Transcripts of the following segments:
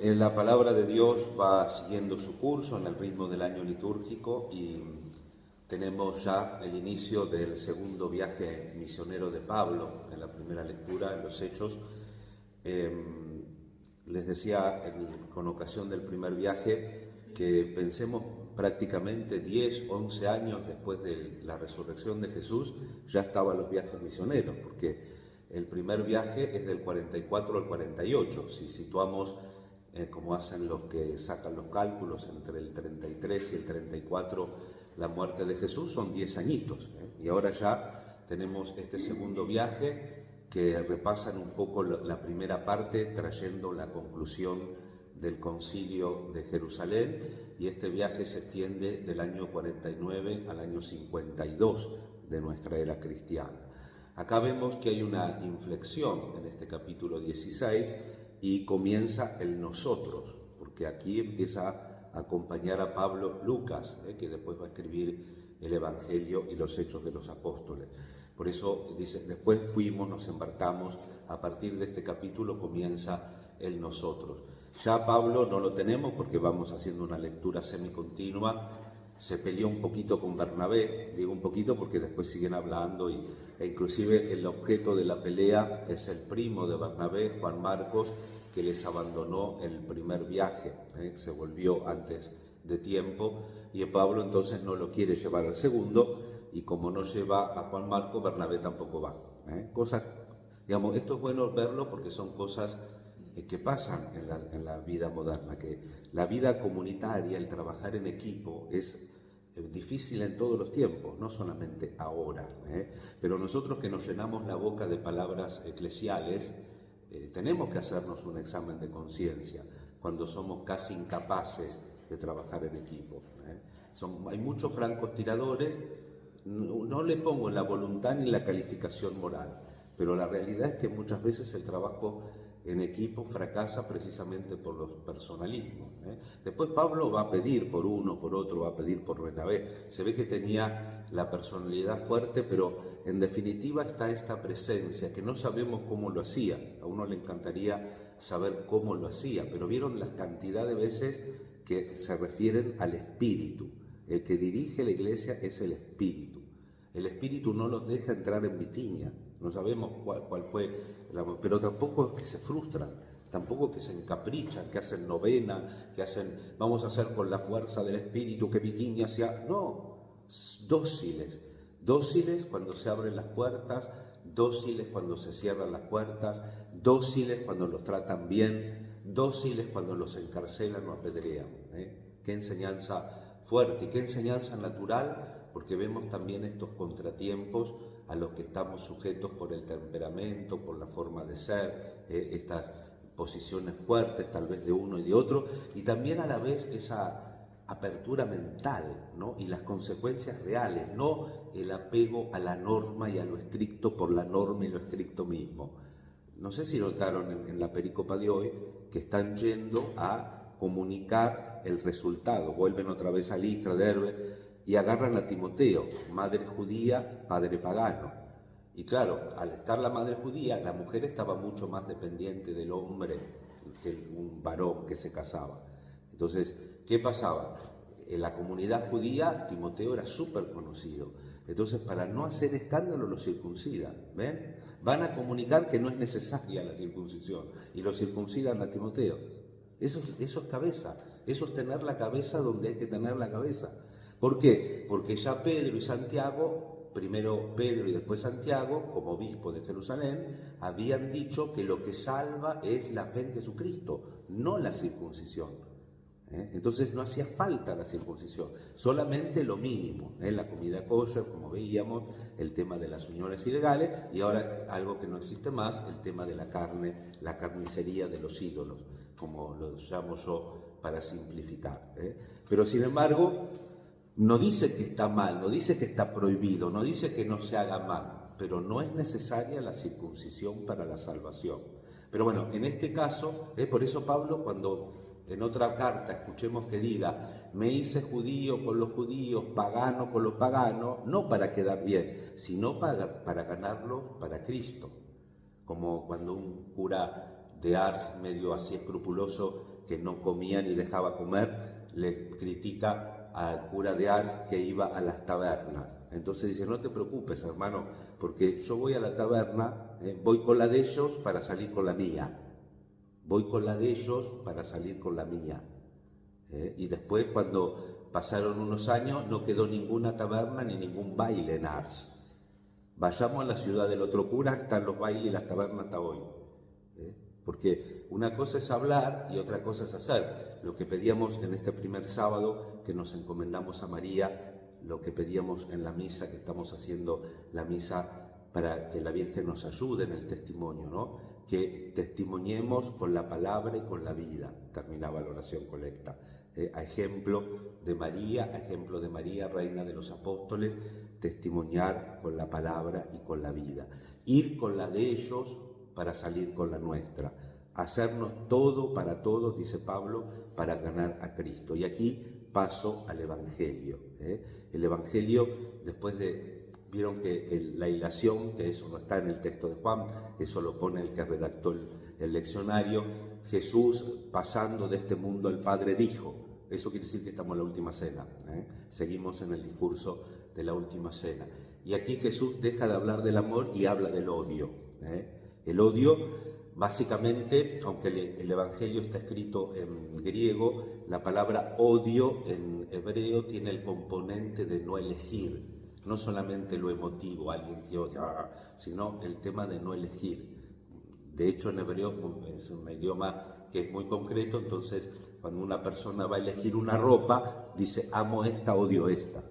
La palabra de Dios va siguiendo su curso en el ritmo del año litúrgico y tenemos ya el inicio del segundo viaje misionero de Pablo. En la primera lectura, en los Hechos, les decía con ocasión del primer viaje que pensemos prácticamente 10, 11 años después de la resurrección de Jesús, ya estaban los viajes misioneros, porque el primer viaje es del 44 al 48, si situamos como hacen los que sacan los cálculos, entre el 33 y el 34 la muerte de Jesús, son 10 añitos. Y ahora ya tenemos este segundo viaje que repasan un poco la primera parte, trayendo la conclusión del concilio de Jerusalén, y este viaje se extiende del año 49 al año 52 de nuestra era cristiana. Acá vemos que hay una inflexión en este capítulo 16, y comienza el nosotros, porque aquí empieza a acompañar a Pablo Lucas, que después va a escribir el Evangelio y los Hechos de los Apóstoles. Por eso dice, después nos embarcamos, a partir de este capítulo comienza el nosotros. Ya Pablo no lo tenemos porque vamos haciendo una lectura semicontinua. Se peleó un poquito con Bernabé, digo un poquito porque después siguen hablando, e inclusive el objeto de la pelea es el primo de Bernabé, Juan Marcos, que les abandonó el primer viaje, se volvió antes de tiempo, y Pablo entonces no lo quiere llevar al segundo, y como no lleva a Juan Marcos, Bernabé tampoco va. Cosas, digamos, esto es bueno verlo porque son cosas que pasan en la vida moderna, que la vida comunitaria, el trabajar en equipo es difícil en todos los tiempos, no solamente ahora, pero nosotros que nos llenamos la boca de palabras eclesiales, tenemos que hacernos un examen de conciencia cuando somos casi incapaces de trabajar en equipo. Hay muchos francotiradores, no le pongo la voluntad ni la calificación moral, pero la realidad es que muchas veces el trabajo en equipo fracasa precisamente por los personalismos. Después Pablo va a pedir por uno, por otro, va a pedir por Bernabé. Se ve que tenía la personalidad fuerte, pero en definitiva está esta presencia que no sabemos cómo lo hacía. A uno le encantaría saber cómo lo hacía, pero vieron la cantidad de veces que se refieren al Espíritu. El que dirige la iglesia es el Espíritu. El Espíritu no los deja entrar en Bitinia. No sabemos cuál fue, pero tampoco es que se frustran, tampoco que se encaprichan, que hacen novena, que hacen, vamos a hacer con la fuerza del Espíritu que Bitinia sea. No, dóciles cuando se abren las puertas, dóciles cuando se cierran las puertas, dóciles cuando los tratan bien, dóciles cuando los encarcelan o apedrean. Qué enseñanza fuerte y qué enseñanza natural, porque vemos también estos contratiempos a los que estamos sujetos por el temperamento, por la forma de ser, estas posiciones fuertes tal vez de uno y de otro, y también a la vez esa apertura mental, ¿no? Y las consecuencias reales, no el apego a la norma y a lo estricto por la norma y lo estricto mismo. No sé si notaron en la pericopa de hoy que están yendo a comunicar el resultado, vuelven otra vez a Listra, Derbe, y agarran a Timoteo, madre judía, padre pagano. Y claro, al estar la madre judía, la mujer estaba mucho más dependiente del hombre que un varón que se casaba. Entonces, ¿qué pasaba? En la comunidad judía, Timoteo era súper conocido. Entonces, para no hacer escándalo, lo circuncidan. ¿Ven? Van a comunicar que no es necesaria la circuncisión y lo circuncidan a Timoteo. Eso es cabeza. Eso es tener la cabeza donde hay que tener la cabeza. ¿Por qué? Porque ya Pedro y Santiago, primero Pedro y después Santiago, como obispo de Jerusalén, habían dicho que lo que salva es la fe en Jesucristo, no la circuncisión. Entonces no hacía falta la circuncisión, solamente lo mínimo, la comida kosher, como veíamos, el tema de las uniones ilegales, y ahora algo que no existe más, el tema de la carne, la carnicería de los ídolos, como lo llamo yo para simplificar. Pero sin embargo, no dice que está mal, no dice que está prohibido, no dice que no se haga mal, pero no es necesaria la circuncisión para la salvación. Pero bueno, en este caso, por eso Pablo, cuando en otra carta escuchemos que diga, me hice judío con los judíos, pagano con los paganos, no para quedar bien, sino para ganarlo para Cristo. Como cuando un cura de Ars, medio así escrupuloso, que no comía ni dejaba comer, le critica al cura de Ars que iba a las tabernas. Entonces dice, no te preocupes, hermano, porque yo voy a la taberna, voy con la de ellos para salir con la mía. Voy con la de ellos para salir con la mía. Y después, cuando pasaron unos años, no quedó ninguna taberna ni ningún baile en Ars. Vayamos a la ciudad del otro cura, están los bailes y las tabernas hasta hoy. Porque una cosa es hablar y otra cosa es hacer. Lo que pedíamos en este primer sábado, que nos encomendamos a María, lo que pedíamos en la misa, que estamos haciendo la misa para que la Virgen nos ayude en el testimonio, ¿no? Que testimoniemos con la palabra y con la vida, terminaba la oración colecta. A ejemplo de María, Reina de los Apóstoles, testimoniar con la palabra y con la vida. Ir con la de ellos para salir con la nuestra. Hacernos todo para todos, dice Pablo, para ganar a Cristo. Y aquí paso al Evangelio. El Evangelio, después de, vieron que la hilación, que eso no está en el texto de Juan, eso lo pone el que redactó el leccionario, Jesús pasando de este mundo al Padre dijo. Eso quiere decir que estamos en la última cena. Seguimos en el discurso de la última cena. Y aquí Jesús deja de hablar del amor y habla del odio. El odio, básicamente, aunque el Evangelio está escrito en griego, la palabra odio en hebreo tiene el componente de no elegir. No solamente lo emotivo, alguien que odia, sino el tema de no elegir. De hecho, en hebreo es un idioma que es muy concreto, entonces cuando una persona va a elegir una ropa, dice amo esta, odio esta.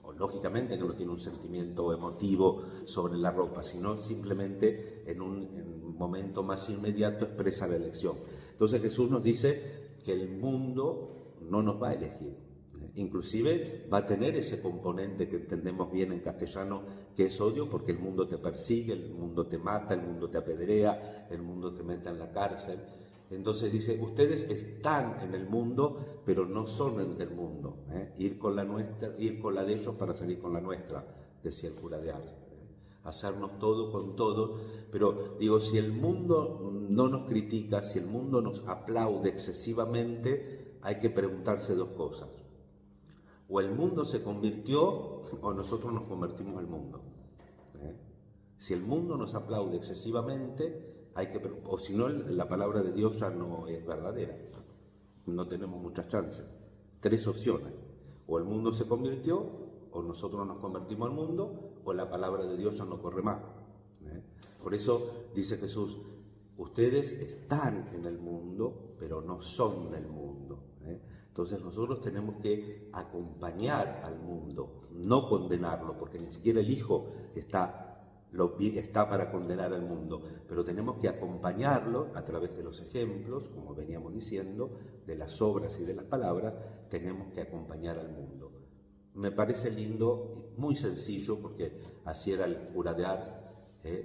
O, lógicamente que no tiene un sentimiento emotivo sobre la ropa, sino simplemente en un momento más inmediato expresa la elección. Entonces Jesús nos dice que el mundo no nos va a elegir. Inclusive va a tener ese componente que entendemos bien en castellano, que es odio, porque el mundo te persigue, el mundo te mata, el mundo te apedrea, el mundo te mete en la cárcel. Entonces dice, ustedes están en el mundo, pero no son del mundo. Ir con la de ellos para salir con la nuestra, decía el cura de Ars. Hacernos todo con todo, pero digo, si el mundo no nos critica, si el mundo nos aplaude excesivamente, hay que preguntarse dos cosas. O el mundo se convirtió o nosotros nos convertimos al mundo. Si el mundo nos aplaude excesivamente, o si no, la palabra de Dios ya no es verdadera. No tenemos muchas chances. Tres opciones. O el mundo se convirtió, o nosotros nos convertimos al mundo, o la palabra de Dios ya no corre más. Por eso dice Jesús, ustedes están en el mundo, pero no son del mundo. Entonces nosotros tenemos que acompañar al mundo, no condenarlo, porque ni siquiera el Hijo está para condenar al mundo, pero tenemos que acompañarlo a través de los ejemplos, como veníamos diciendo, de las obras y de las palabras, tenemos que acompañar al mundo. Me parece lindo, muy sencillo, porque así era el cura de Ars,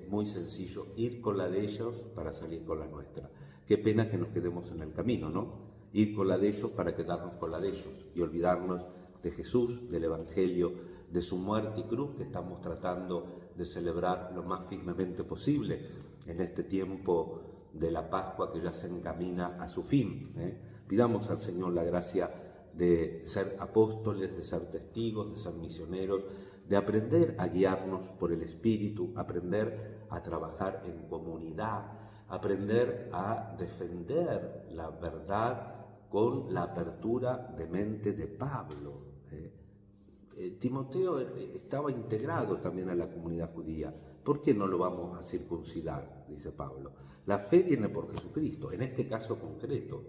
muy sencillo, ir con la de ellos para salir con la nuestra. Qué pena que nos quedemos en el camino, ¿no? Ir con la de ellos para quedarnos con la de ellos y olvidarnos de Jesús, del Evangelio, de su muerte y cruz que estamos tratando de celebrar lo más firmemente posible en este tiempo de la Pascua que ya se encamina a su fin. Pidamos al Señor la gracia de ser apóstoles, de ser testigos, de ser misioneros, de aprender a guiarnos por el Espíritu, aprender a trabajar en comunidad, aprender a defender la verdad con la apertura de mente de Pablo. Timoteo estaba integrado también a la comunidad judía. ¿Por qué no lo vamos a circuncidar? Dice Pablo. La fe viene por Jesucristo, en este caso concreto.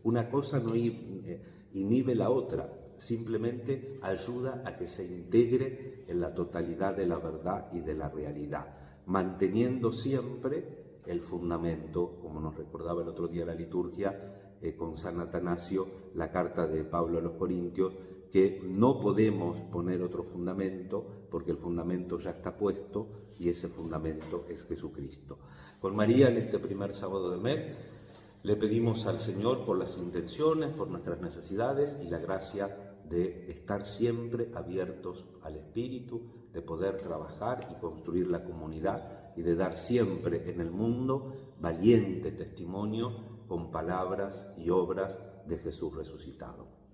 Una cosa no inhibe la otra, simplemente ayuda a que se integre en la totalidad de la verdad y de la realidad, manteniendo siempre el fundamento, como nos recordaba el otro día la liturgia, con San Atanasio, la carta de Pablo a los Corintios, que no podemos poner otro fundamento porque el fundamento ya está puesto y ese fundamento es Jesucristo. Con María, en este primer sábado del mes, le pedimos al Señor por las intenciones, por nuestras necesidades y la gracia de estar siempre abiertos al Espíritu, de poder trabajar y construir la comunidad y de dar siempre en el mundo valiente testimonio con palabras y obras de Jesús resucitado.